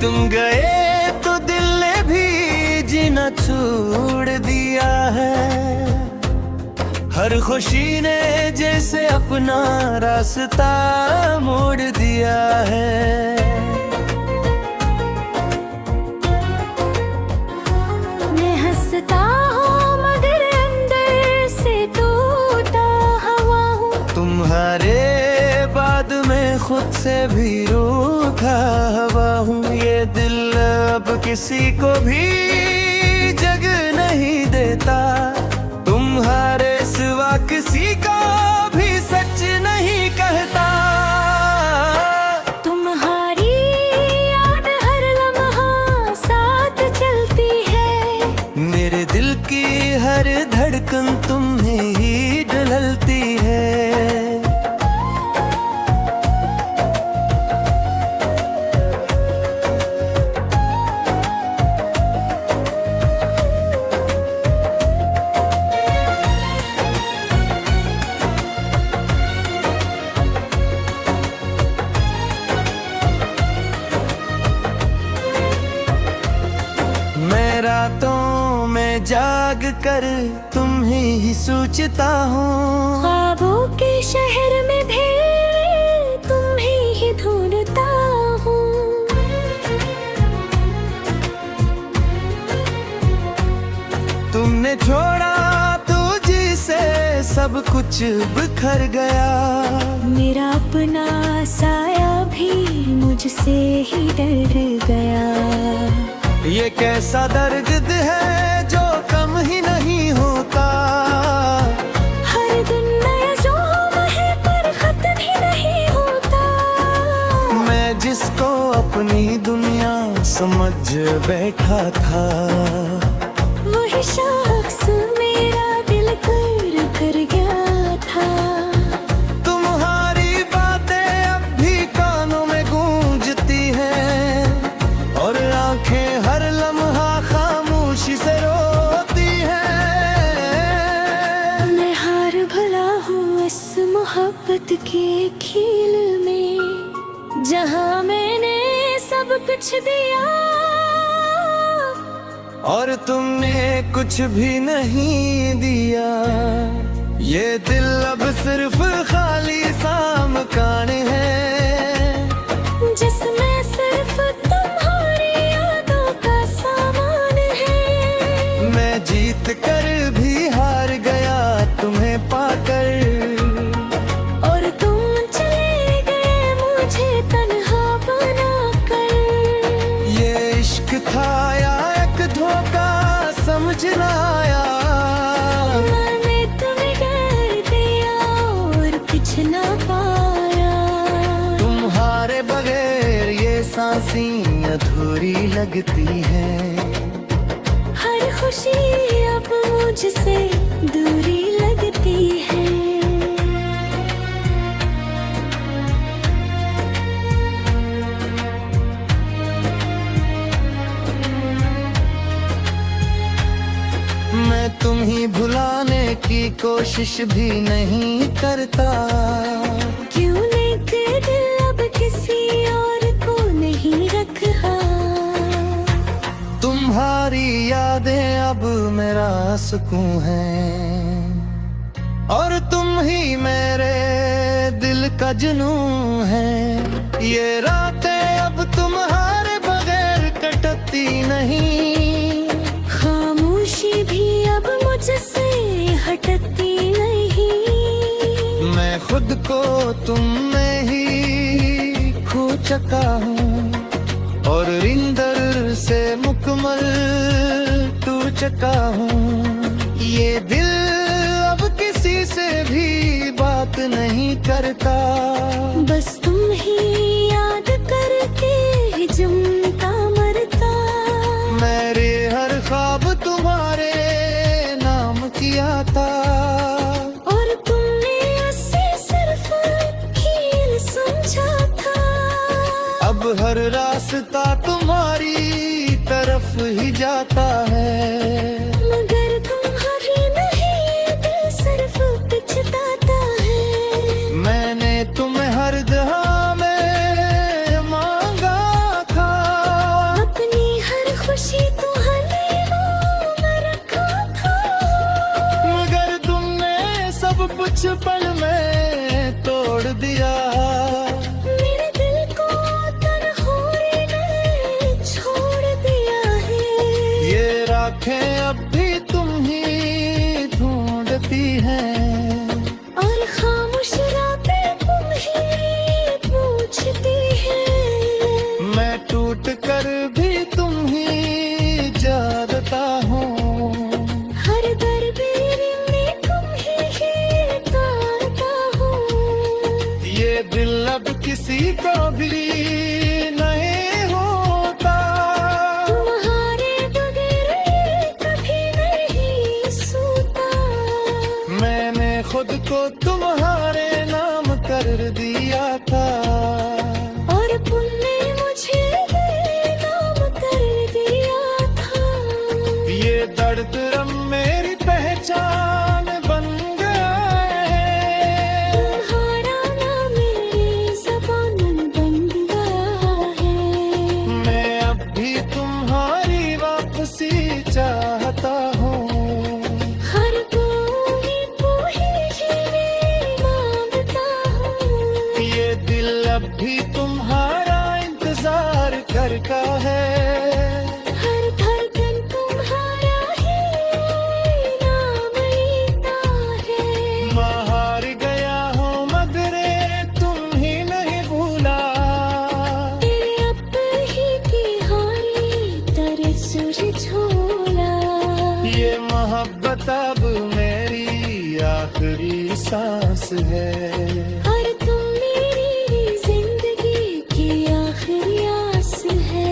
तुम गए तो दिल ने भी जीना छोड़ दिया है। हर खुशी ने जैसे अपना रास्ता मोड़ दिया है। मैं हंसता हूँ मगर अंदर से टूटा हुआ हूँ। तुम्हारे बाद में खुद से भी रूठा हुआ हूँ। ये दिल अब किसी को भी जगह नहीं देता। तुम्हारे सिवा किसी का भी सच नहीं कहता। तुम्हारी याद हर लम्हा साथ चलती है। मेरे दिल की हर धड़कन तुम्हें ही ढलती है। रातों में जाग कर तुम्हें ही सोचता हूँ। ख्वाबों के शहर में भी तुम्हें ही ढूंढता हूँ। तुमने छोड़ा तो जिसे सब कुछ बिखर गया। मेरा अपना साया भी मुझसे ही डर गया। ये कैसा दर्द है जो कम ही नहीं होता। हर दिन नया जोम है पर खत्म ही नहीं होता। मैं जिसको अपनी दुनिया समझ बैठा था, वही शख्स मेरा दिल कर गया था। तुम्हारी बातें अब भी कानों में गूंजती हैं और आंखें हर लम्हा खामोशी से रोती हैं। मैं हार भला हूँ इस मोहब्बत के खेल में, जहाँ मैंने सब कुछ दिया और तुमने कुछ भी नहीं दिया। ये दिल अब सिर्फ खाली सा मकान है, जिसमें सिर्फ तुम्हारी यादों का सामान है। मैं जीत कर भी हार गया तुम्हें पाकर, और तुम चले गए मुझे तन्हा बनाकर। ये इश्क था या एक धोखा समझ ना आया। मैंने तुम्हें कर दिया और कुछ ना पाया। तुम्हारे बगैर ये सांसें अधूरी लगती है। हर खुशी अब मुझसे दूरी लगती है। मैं तुम्हें भुलाने की कोशिश भी नहीं करता। क्यों लेके दिल अब किसी और को नहीं रखा। तुम्हारी यादें अब मेरा सुकून है और तुम ही मेरे दिल का जुनून है। ये रातें अब तुम्हारे बगैर कटती नहीं। खामोशी भी अब मुझसे हटती नहीं। मैं खुद को तुम में ही खो चुका हूँ और रिंदर से मुकम्मल टूट चुका हूँ। ये दिल अब किसी से भी बात नहीं करता। बस तुम ही याद करके ही जमता मरता। मेरे हर ख्वाब तुम्हारे नाम किया था और तुमने उसे सिर्फ खेल समझा था। अब हर रास्ता तुम्हारी तरफ ही जाता है। मगर तुम्हारी नहीं दिल सिर्फ पिछताता है। मैंने तुम्हें हर दहा में मांगा था कुछ पल में तोड़ दिया। मेरे दिल को तन्हाई ने छोड़ दिया है। ये राखें अब भी तुम ही ढूंढती हैं, और खामोश रातें तुम ही पूछती हैं। मैं टूट कर भी तुम ही जागता हूँ। हर दरबार में तुम ही गाता हूँ। ये दिल अब किसी को भी नहीं होता। तुम्हारे बगैर ये कभी नहीं सोता। मैंने खुद को तुम्हारे नाम कर दिया था, और तुमने मुझे नाम कर दिया था। ये दर्द अब मेरी पहचान बन गया है। तुम्हारा नाम मेरी ज़बान बन गया है। मैं अब भी तुम्हारी वापसी चाहता हूँ। हर कोई मांगता हूँ। ये दिल अब भी तुम्हारा इंतजार करता है। हर धड़कन तुम्हारा ही नाम लेता है। मैं हार गया हूँ मगर तुम ही नहीं भूला। तेरे अब ही की हारी तेरे सूरज झोला। ये मोहब्बत अब मेरी आखिरी सांस है। और तुम मेरी जिंदगी की आखिरी आस है।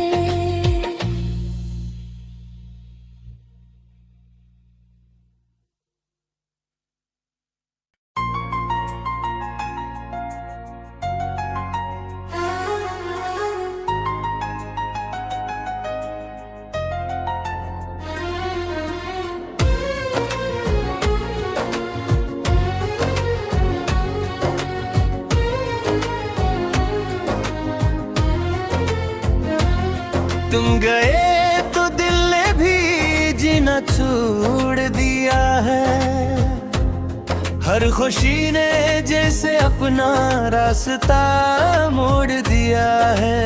तुम गए तो दिल ने भी जीना छोड़ दिया है। हर खुशी ने जैसे अपना रास्ता मोड़ दिया है।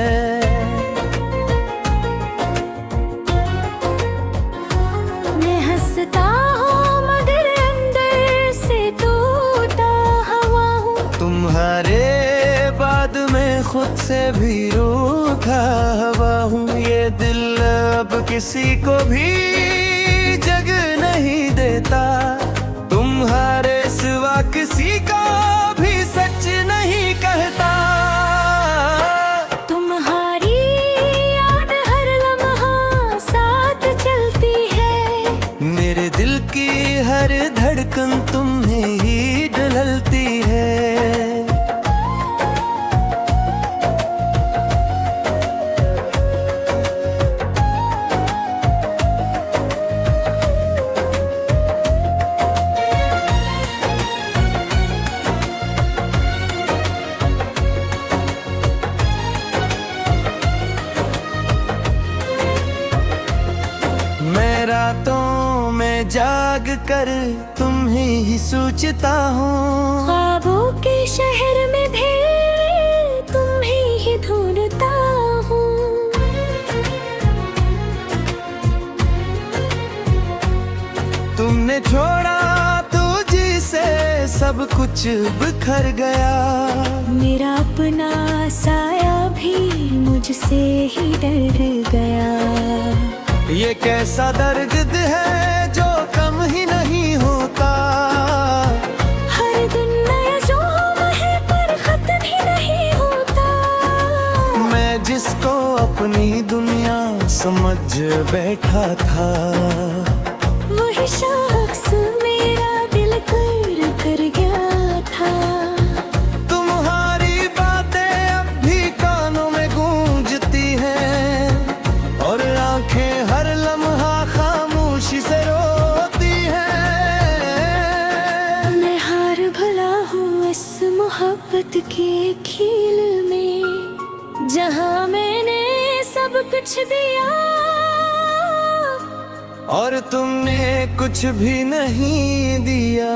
मैं हंसता हूँ मगर अंदर से टूटा हुआ हूँ। तुम्हारे बाद में खुद से भी रूठा हुआ हूँ। ये दिल अब किसी को भी जगह नहीं देता। तुम्हारे सिवा किसी का भी सच नहीं कहता। तुम्हारी याद हर लम्हा साथ चलती है। मेरे दिल की हर धड़कन तुम्हें ही ढलती है। मैं रातों में जाग कर तुम्हें ही सोचता हूँ। ख्वाबों के शहर में भी तुम्हें ही ढूंढता हूँ। तुमने छोड़ा तो जी से सब कुछ बिखर गया। मेरा अपना साया भी मुझसे ही डर गया। ये कैसा दर्द है जो कम ही नहीं होता। हर दिन नया जोम है पर खत्म ही नहीं होता। मैं जिसको अपनी दुनिया समझ बैठा था, वही शख्स मेरा दिल कर गया था। तुम्हारी बातें अब भी कानों में गूंजती हैं, और आंखें हर लम्हा खामोशी से रोती हैं। मैं हार भला हूँ इस मोहब्बत के खेल में, जहाँ मैंने सब कुछ दिया और तुमने कुछ भी नहीं दिया।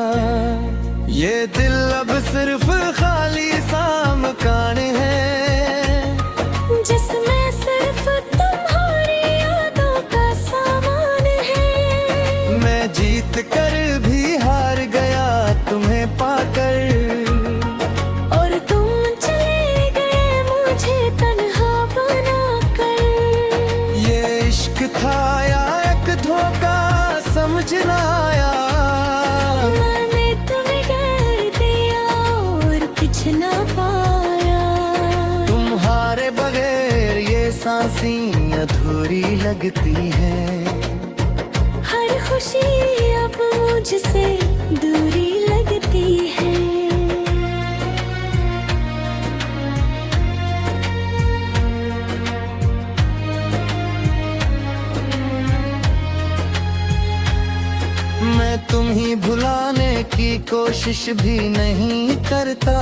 ये दिल अब सिर्फ खाली सा मकान है, जिसमें सिर्फ तुम्हारी यादों का सामान है। मैं जीत कर भी हार गया तुम्हें पाकर, और तुम चले गए मुझे तन्हा बनाकर। ये इश्क था या एक धोखा समझ ना आया, मैंने तुम्हें डर दिया और कुछ ना पाया। तुम्हारे बगैर ये सांसें अधूरी लगती हैं, हर खुशी अब मुझसे दूरी लगती है। मैं तुम ही भुलाने की कोशिश भी नहीं करता,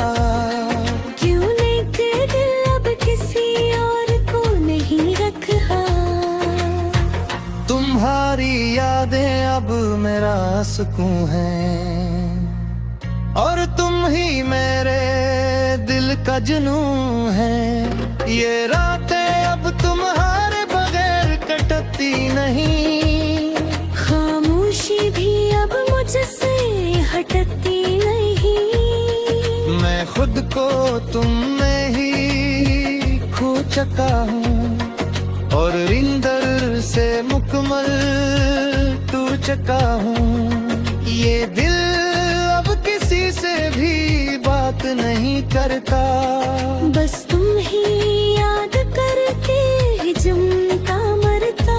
क्यों लेके दिल अब किसी और को नहीं रखा। तुम्हारी यादें अब मेरा सुकून है, और तुम ही मेरे दिल का जुनून है। ये रातें अब तुम्हारे बगैर कटती नहीं, खामोशी भी अब मुझसे हटती नहीं। मैं खुद को तुम में ही खो चुका हूँ, और रिंदर से मुकम्मल टूट चुका हूँ। ये दिल अब किसी से भी बात नहीं करता, बस तुम ही याद करके जमता मरता।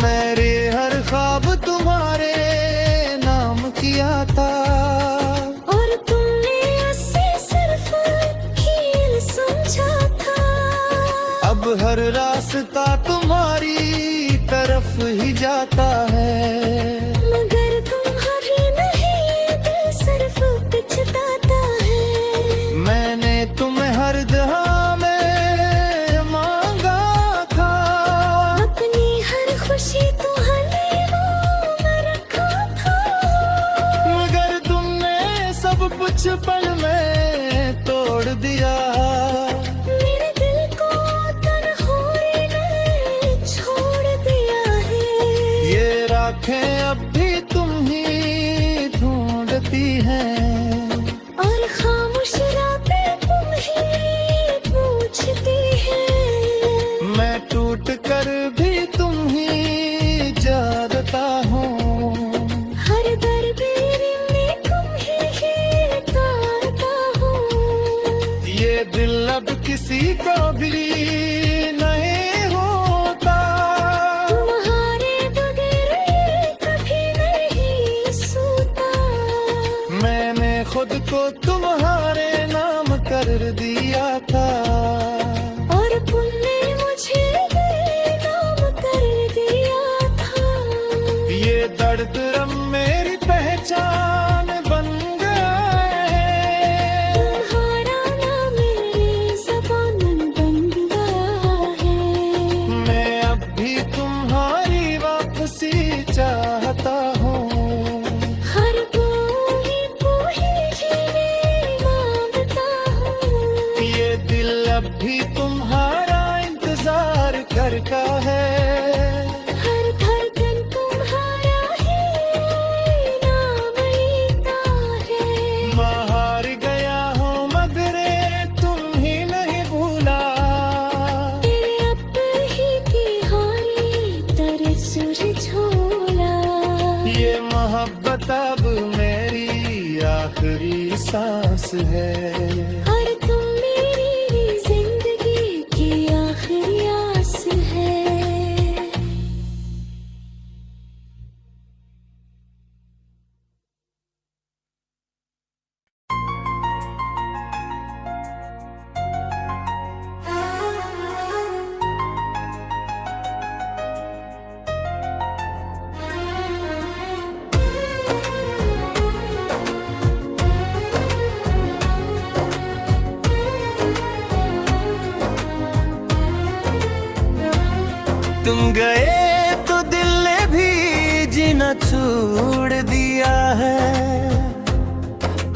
मेरे हर ख्वाब तुम्हारे नाम किया था, और तुमने उसे सिर्फ हील समझा था। अब हर रास्ता तुम्हारी तरफ ही जाता है, मगर तुम्हारी नहीं दिल सिर्फ पिछताता है। मैंने तुम्हें हर दहा में मांगा था, अपनी हर खुशी तुम्हारे मुंह में रखा था। मगर तुमने सब कुछ पल में तोड़ दिया। मेरे दिल को तन्हाई ने छोड़ दिया है। ये राखें अब भी तुम ही ढूंढती हैं, और खामोश रातें तुम ही पूछती है। मैं टूट कर भी तुम ही जागता हूँ। हर दरबार में तुम ही तारता हूँ। ये दिल अब किसी को भी नहीं होता, तुम्हारे बगैर ये कभी नहीं सोता। मैंने खुद को तुम्हारे नाम कर दिया था, और तुमने मुझे बेनाम कर दिया था। ये दर्द रम मेरी पहचान बन गया है। तुम्हारा नाम मेरी ज़बान बन गया है। मैं अब भी तुम्हारी वापसी चाहता हूँ, हर कोई मांगता हूँ। ये दिल अब भी तुम्हारा इंतजार करता है। हर धड़कन तुम्हारा ही नाम लेता है। मैं हार गया हूँ मगर तुम ही नहीं भूला, तेरे अब ही की हारी तेरे सुर झोला। ये मोहब्बत अब मेरी आखिरी सांस है। और तुम मेरी जिंदगी की आखिरी आस है। तुम गए तो दिल ने भी जीना छोड़ दिया है,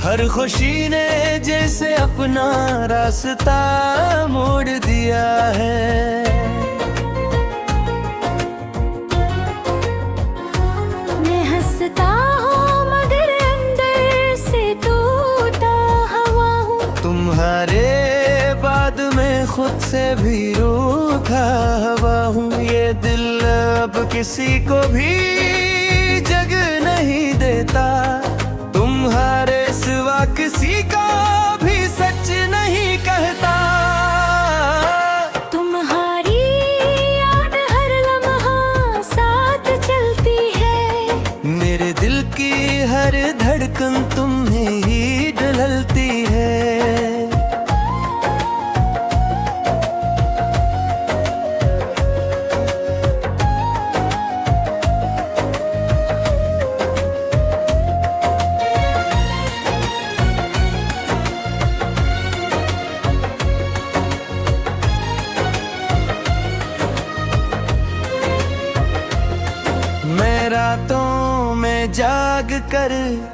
हर खुशी ने जैसे अपना रास्ता मोड़ दिया है। मैं हंसता हूँ मगर अंदर से टूटा हुआ हूँ। तुम्हारे बाद मैं खुद से भी रूठा हुआ हूँ। ये दिल अब किसी को भी जगह नहीं देता। तुम्हारे सिवा किसी का भी सच नहीं कहता। तुम्हारी याद हर लम्हा साथ चलती है। मेरे दिल की हर धड़कन तुम्हें ही ढलती है। मैं रातों में जाग कर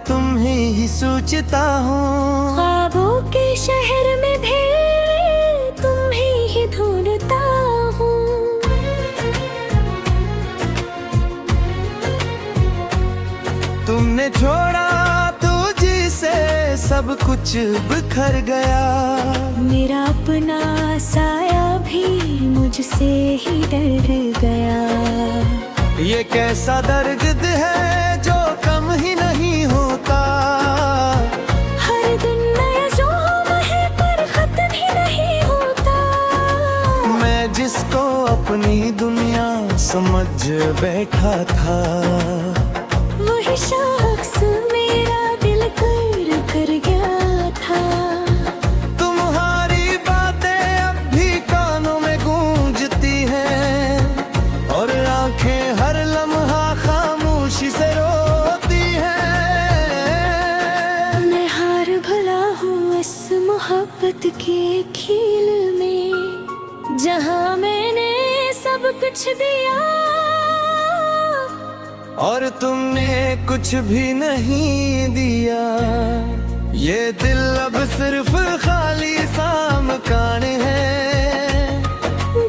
तुम्हें ही सोचता हूँ। ख्वाबों के शहर में भी तुम्हें ही ढूंढता हूँ। तुमने छोड़ा तो जिसे सब कुछ बिखर गया। मेरा अपना साया भी मुझसे ही डर गया। ये कैसा दर्द है जो कम ही नहीं होता। हर दिन नया जोम है पर खत्म ही नहीं होता। मैं जिसको अपनी दुनिया समझ बैठा था, वही शख्स मेरा दिल कर गया था। तुम्हारी बातें अब भी कानों में गूंजती हैं और आंखें हर लम्हा खामोशी से रोती हैं। मैं हार भला हूँ इस मोहब्बत के खेल में, जहाँ मैंने सब कुछ दिया और तुमने कुछ भी नहीं दिया। ये दिल अब सिर्फ खाली सा मकान है,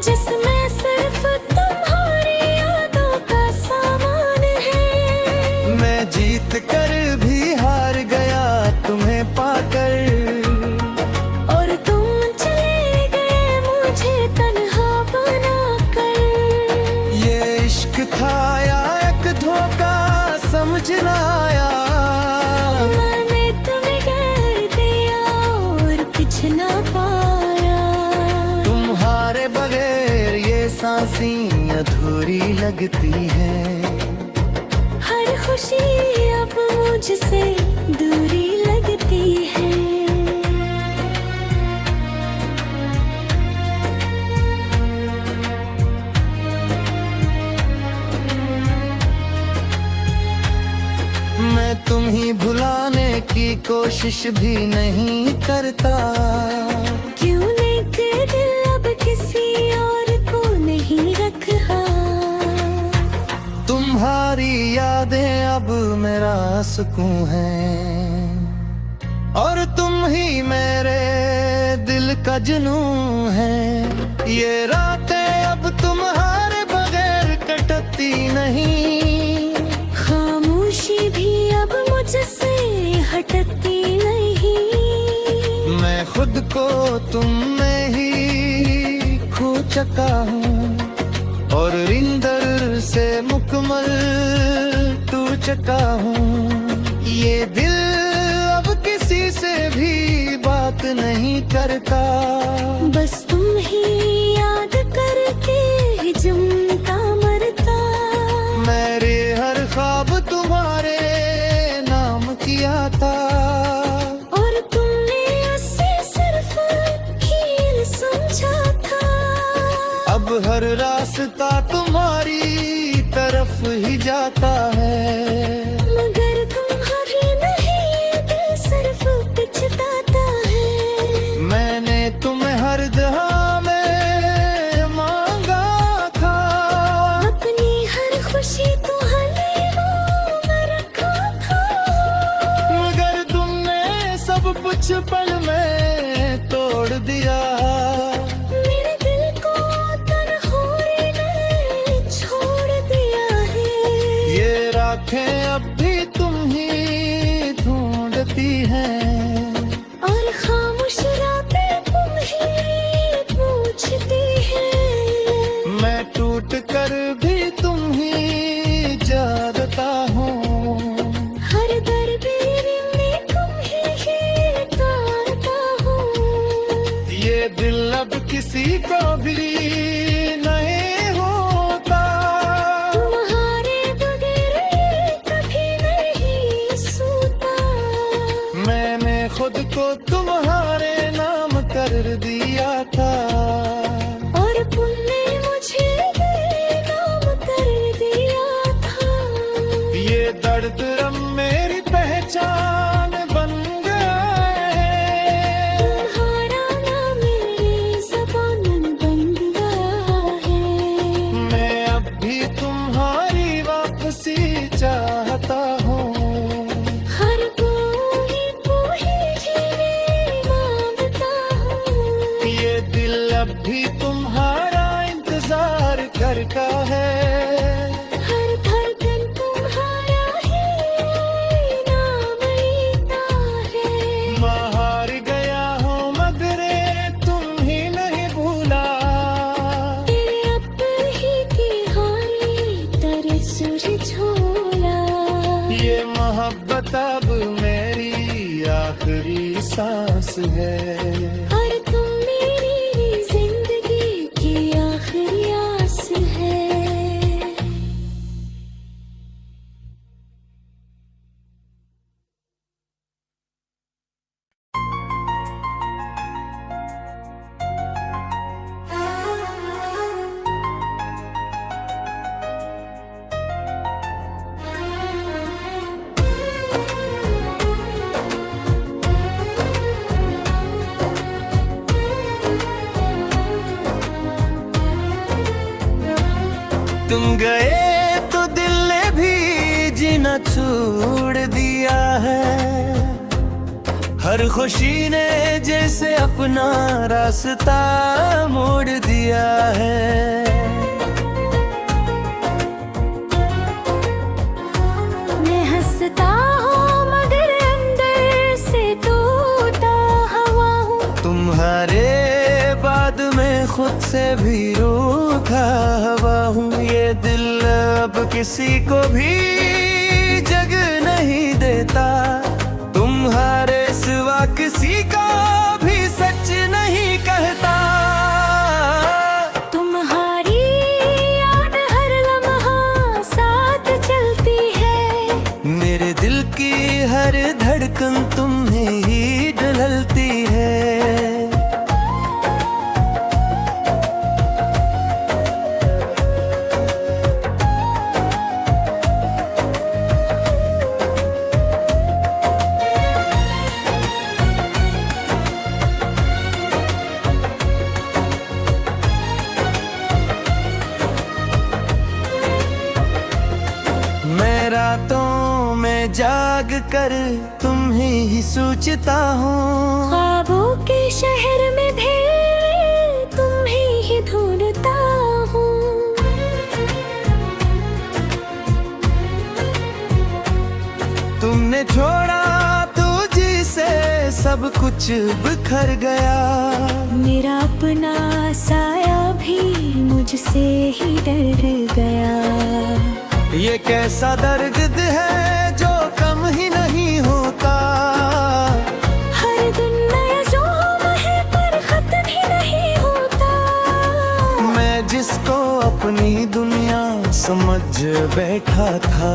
जिसमें सिर्फ तुम्हारी यादों का सामान है। मैं जीत कर भी हार गया तुम्हें पाकर, और तुम चले गए मुझे तन्हा बनाकर। ये इश्क था या एक धोखा समझ ना आया। मैंने तुम्हें कर दिया और कुछ ना पाया। तुम्हारे बगैर ये सांसें अधूरी लगती है। हर खुशी अब मुझसे दूरी लगती है। मैं तुम ही भुलाने की कोशिश भी नहीं करता। क्यों लेके दिल अब किसी और को नहीं रखा। तुम्हारी यादें अब मेरा सुकून है और तुम ही मेरे दिल का जुनून है। ये रातें अब तुम्हारे बगैर कटती नहीं। खामोशी भी अब मुझसे हटती नहीं। मैं खुद को तुम में ही खो चुका हूँ और रिंदर से मुकम्मल टूट चुका हूँ। ये दिल अब किसी से भी बात नहीं करता। बस तुम ही याद करके ही जमता मरता। मेरे हर ख्वाब तुम्हारे नाम किया था और तुमने उसे सिर्फ खेल समझा था। अब हर रास्ता तुम्हारी तरफ ही जाता है। मगर तुम्हारी नहीं दिल सिर्फ पिछताता है। मैंने तुम्हें हर दहा में मांगा था। अपनी हर खुशी तुम्हारे मुंह में रखा था। मगर तुमने कुछ पल में तोड़ दिया। मेरे दिल को तन्हाई ने छोड़ दिया है। ये राखें अब भी तुम ही ढूंढती हैं, और खामोश रातें तुम ही पूछती हैं। मैं टूट कर भी तुम ही जागता हूँ। हर दरबार में तुम ही गाता हूँ। ये दिल अब किसी को भी नहीं होता। तुम्हारे बगैर ये कभी नहीं सोता। मैंने खुद को तुम्हारे नाम कर दिया था, और तुमने मुझे बेनाम कर दिया था। ये दर्द अब मेरी पहचान बन गया है। तुम्हारा नाम मेरी ज़बान बन गया है। मैं अब भी तुम्हारी वापसी चाहता हूँ। हर कोई जीने मांगता हूँ। ये दिल अब भी तुम्हारा इंतजार करता है। हर धड़कन तुम्हारा ही नाम लेता है। मैं हार गया हूँ मगर तुम ही नहीं भूला। तेरे अब ही की हारी तेरे सुर झोला। ये मोहब्बत अब मेरी आखिरी सांस है। और तुम मेरी जिंदगी की आखिरी आस है। तुम गए तो दिल ने भी जीना छोड़ दिया है। हर खुशी ने जैसे अपना रास्ता मोड़ दिया है। मैं हंसता हूँ मगर अंदर से टूटा हुआ हूँ। तुम्हारे बाद मैं खुद से भी रूठा हुआ हूँ। ये दिल अब किसी को भी जगह नहीं देता। तुम्हारे सिवा किसी का भी सच नहीं कहता। तुम्हारी याद हर लम्हा साथ चलती है। मेरे दिल की हर धड़कन तुम्हें ही ढलती है। मैं रातों में जाग कर तुम्हें ही सोचता हूँ। ख्वाबों के शहर में भी तुम्हें ही ढूंढता हूँ। तुमने छोड़ा तो जी से सब कुछ बिखर गया। मेरा अपना साया भी मुझसे ही डर गया। ये कैसा दर्द है जो कम ही नहीं होता। हर दिन नया जोम है पर खत्म ही नहीं होता। मैं जिसको अपनी दुनिया समझ बैठा था,